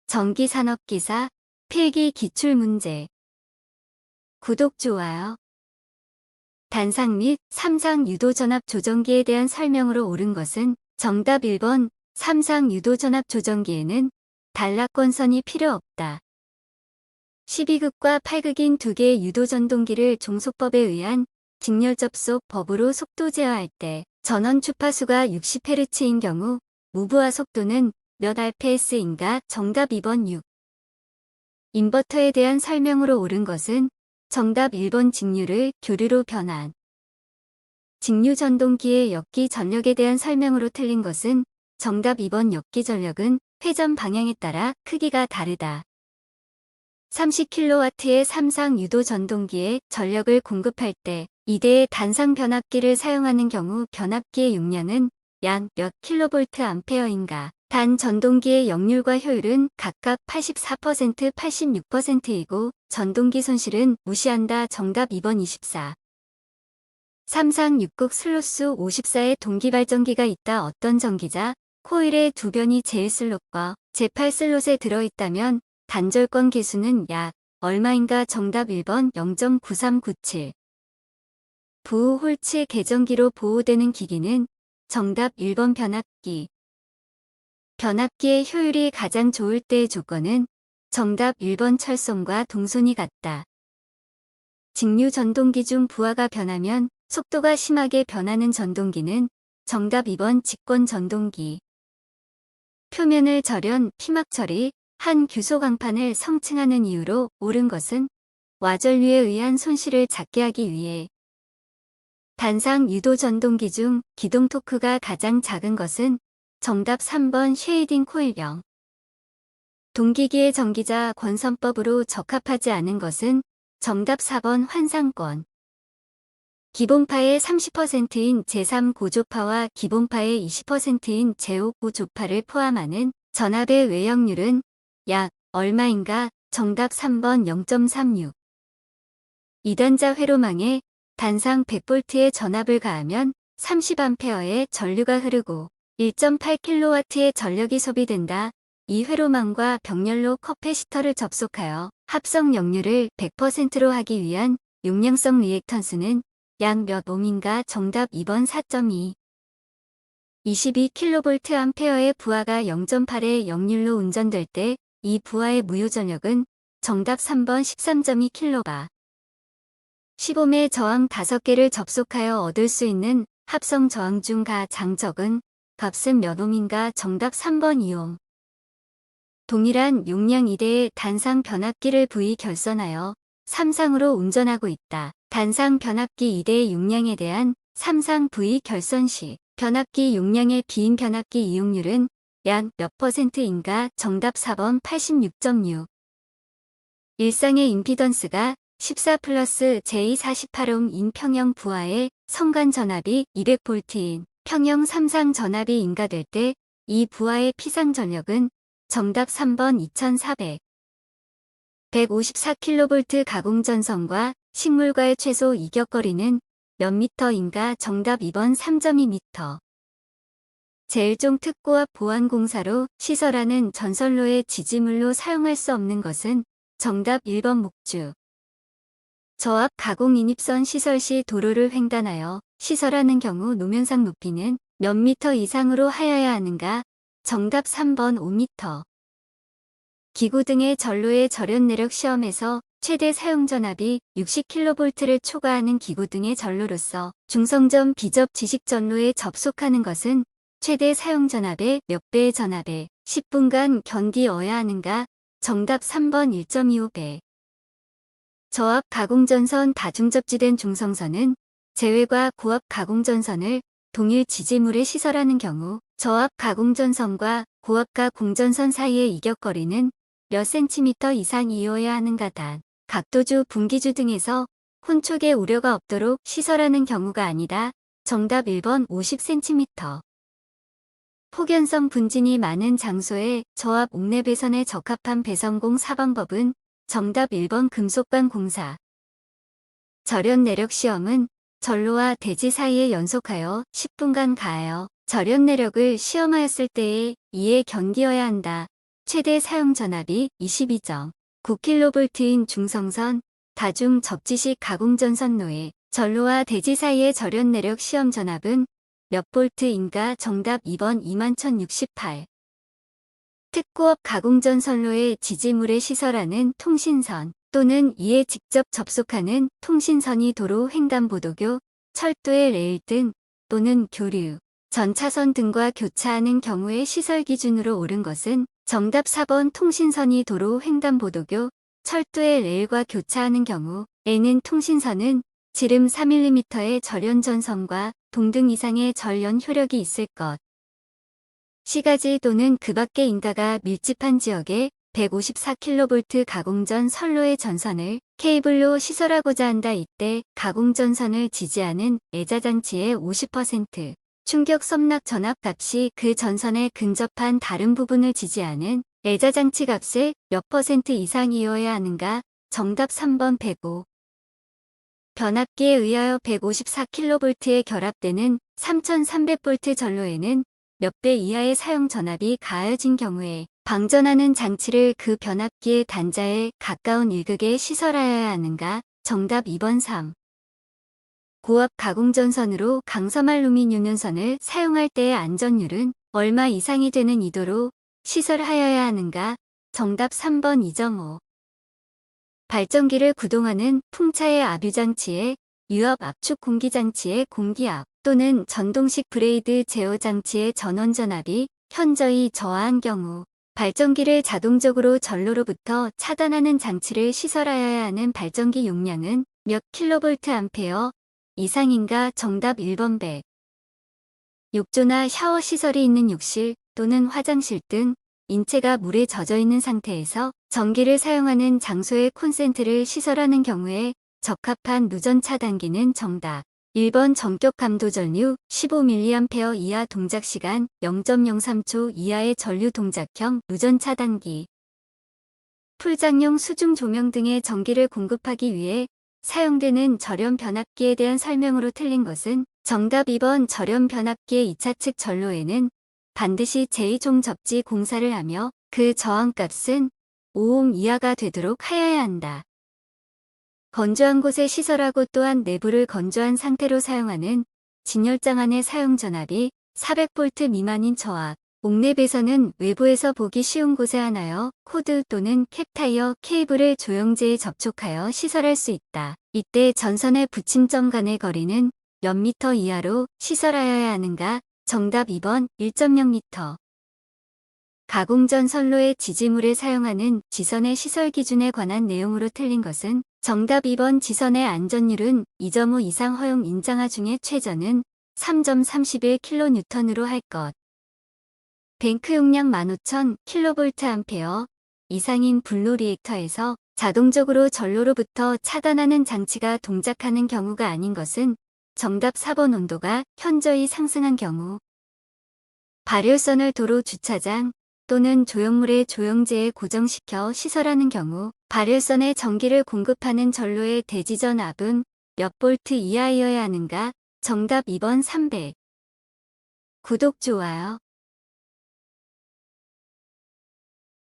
전기산업기사, 필기 기출문제. 구독, 좋아요. 단상 및 삼상 유도전압 조정기에 대한 설명으로 옳은 것은 정답 1번. 삼상 유도전압 조정기에는 단락권선이 필요 없다. 12극과 8극인 두 개의 유도전동기를 종속법에 의한 직렬접속 법으로 속도 제어할 때 전원 주파수가 60Hz인 경우 무브화 속도는 몇 rps인가? 정답 2번 6. 인버터에 대한 설명으로 옳은 것은 정답 1번 직류를 교류로 변환. 직류 전동기의 역기 전력에 대한 설명으로 틀린 것은 정답 2번 역기 전력은 회전 방향에 따라 크기가 다르다. 30kW의 삼상 유도 전동기에 전력을 공급할 때 2대의 단상 변압기를 사용하는 경우 변압기의 용량은 약 몇 kVA인가? 단 전동기의 역률과 효율은 각각 84%, 86%이고 전동기 손실은 무시한다. 정답 2번 24. 삼상 6극 슬롯수 54의 동기발전기가 있다. 어떤 전기자 코일의 두 변이 제1슬롯과 제8슬롯에 들어있다면 단절권 계수는 약 얼마인가? 정답 1번 0.9397. 부호 홀치 개전기로 보호되는 기기는 정답 1번 변압기. 변압기의 효율이 가장 좋을 때의 조건은 정답 1번 철송과 동손이 같다. 직류 전동기 중 부하가 변하면 속도가 심하게 변하는 전동기는 정답 2번 직권 전동기. 표면을 절연, 피막 처리, 한 규소 강판을 성층하는 이유로 옳은 것은 와전류에 의한 손실을 작게 하기 위해. 단상 유도 전동기 중 기동 토크가 가장 작은 것은 정답 3번 쉐이딩 코일형. 동기기의 전기자 권선법으로 적합하지 않은 것은 정답 4번 환상권. 기본파의 30%인 제3 고조파와 기본파의 20%인 제5 고조파를 포함하는 전압의 외역률은 약 얼마인가? 정답 3번 0.36. 2단자 회로망에 단상 100V의 전압을 가하면 30A의 전류가 흐르고 1.8kW의 전력이 소비된다. 이 회로망과 병렬로 커패시터를 접속하여 합성 역률을 100%로 하기 위한 용량성 리액턴스는 약 몇 옴인가? 정답 2번 4.2. 22kVA의 부하가 0.8의 역률로 운전될 때 이 부하의 무효 전력은 정답 3번 13.2kV. 15매 저항 5개를 접속하여 얻을 수 있는 합성 저항 중 가장적은 값은 몇 옴인가? 정답 3번 2옴. 동일한 용량 2대의 단상 변압기를 V 결선하여 삼상으로 운전하고 있다. 단상 변압기 2대의 용량에 대한 삼상 V 결선 시 변압기 용량의 비인 변압기 이용률은 약 몇 %인가? 정답 4번 86.6. 일상의 임피던스가 14 플러스 j 48옴인 평형 부하의 성간 전압이 200V인 평형 삼상 전압이 인가될 때 이 부하의 피상 전력은 정답 3번 2400. 154kV 가공전선과 식물과의 최소 이격거리는 몇 미터인가? 정답 2번 3.2m. 제1종 특고압 보완공사로 시설하는 전선로의 지지물로 사용할 수 없는 것은 정답 1번 목주. 저압 가공 인입선 시설 시 도로를 횡단하여 시설하는 경우 노면상 높이는 몇 미터 이상으로 하여야 하는가? 정답 3번 5m. 기구 등의 전로의 절연 내력 시험에서 최대 사용 전압이 60kV를 초과하는 기구 등의 전로로서 중성전 비접 지식 전로에 접속하는 것은 최대 사용 전압의 몇 배의 전압에 10분간 견디어야 하는가? 정답 3번 1.25배. 저압 가공전선 다중접지된 중성선은 제외과 고압 가공전선을 동일 지지물에 시설하는 경우 저압 가공전선과 고압가 공전선 사이의 이격거리는 몇 cm 이상이어야 하는가? 단 각도주, 분기주 등에서 혼촉의 우려가 없도록 시설하는 경우가 아니다. 정답 1번 50cm. 폭연성 분진이 많은 장소에 저압 옥내 배선에 적합한 배선공 사방법은 정답 1번 금속관 공사. 절연 내력 시험은 전로와 대지 사이에 연속하여 10분간 가하여 절연 내력을 시험하였을 때에 이에 견디어야 한다. 최대 사용 전압이 22.9kV인 중성선, 다중 접지식 가공전선로의 전로와 대지 사이의 절연 내력 시험 전압은 몇 볼트인가? 정답 2번 21,068. 특고업 가공전선로의 지지물에 시설하는 통신선 또는 이에 직접 접속하는 통신선이 도로 횡단보도교, 철도의 레일 등 또는 교류, 전차선 등과 교차하는 경우의 시설 기준으로 옳은 것은 정답 4번 통신선이 도로 횡단보도교, 철도의 레일과 교차하는 경우에는 통신선은 지름 4mm의 절연 전선과 동등 이상의 절연 효력이 있을 것. 시가지 또는 그 밖의 인가가 밀집한 지역에 154kV 가공전 선로의 전선을 케이블로 시설하고자 한다. 이때 가공전선을 지지하는 애자장치의 50% 충격 섬락 전압 값이 그 전선에 근접한 다른 부분을 지지하는 애자장치 값의 몇 % 이상이어야 하는가? 정답 3번 105. 변압기에 의하여 154kV에 결합되는 3300V 전로에는 몇 배 이하의 사용 전압이 가해진 경우에 방전하는 장치를 그 변압기의 단자에 가까운 일극에 시설하여야 하는가? 정답 2번 3. 고압 가공전선으로 강섬 알루미늄연선을 사용할 때의 안전율은 얼마 이상이 되는 이도로 시설하여야 하는가? 정답 3번 2.5. 발전기를 구동하는 풍차의 압유장치에 유압 압축 공기장치의 공기압 또는 전동식 브레이드 제어 장치의 전원 전압이 현저히 저하한 경우 발전기를 자동적으로 전로로부터 차단하는 장치를 시설하여야 하는 발전기 용량은 몇 kVA 이상인가? 정답 1번 100. 욕조나 샤워 시설이 있는 욕실 또는 화장실 등 인체가 물에 젖어 있는 상태에서 전기를 사용하는 장소에 콘센트를 시설하는 경우에 적합한 누전 차단기는 정답 1번 전격 감도 전류 15mA 이하 동작 시간 0.03초 이하의 전류 동작형 누전 차단기. 풀장용 수중 조명 등의 전기를 공급하기 위해 사용되는 절연 변압기에 대한 설명으로 틀린 것은 정답 2번 절연 변압기의 2차 측 전로에는 반드시 제2종 접지 공사를 하며 그 저항값은 5옴 이하가 되도록 하여야 한다. 건조한 곳에 시설하고 또한 내부를 건조한 상태로 사용하는 진열장 안의 사용 전압이 400V 미만인 저압, 옥랩에서는 외부에서 보기 쉬운 곳에 하나여 코드 또는 캡타이어 케이블을 조영제에 접촉하여 시설할 수 있다. 이때 전선의 붙임점 간의 거리는 몇 미터 이하로 시설하여야 하는가? 정답 2번 1.0m. 가공전 선로의 지지물에 사용하는 지선의 시설 기준에 관한 내용으로 틀린 것은 정답 2번 지선의 안전율은 2.5 이상 허용 인장하 중에 최저는 3.31kN으로 할 것. 뱅크 용량 15,000kVA 이상인 블루 리액터에서 자동적으로 전로로부터 차단하는 장치가 동작하는 경우가 아닌 것은 정답 4번 온도가 현저히 상승한 경우. 발열선을 도로 주차장 또는 조형물의 조영제에 고정시켜 시설하는 경우 발열선에 전기를 공급하는 전로의 대지전 압은 몇 볼트 이하여야 하는가? 정답 2번 300. 구독, 좋아요.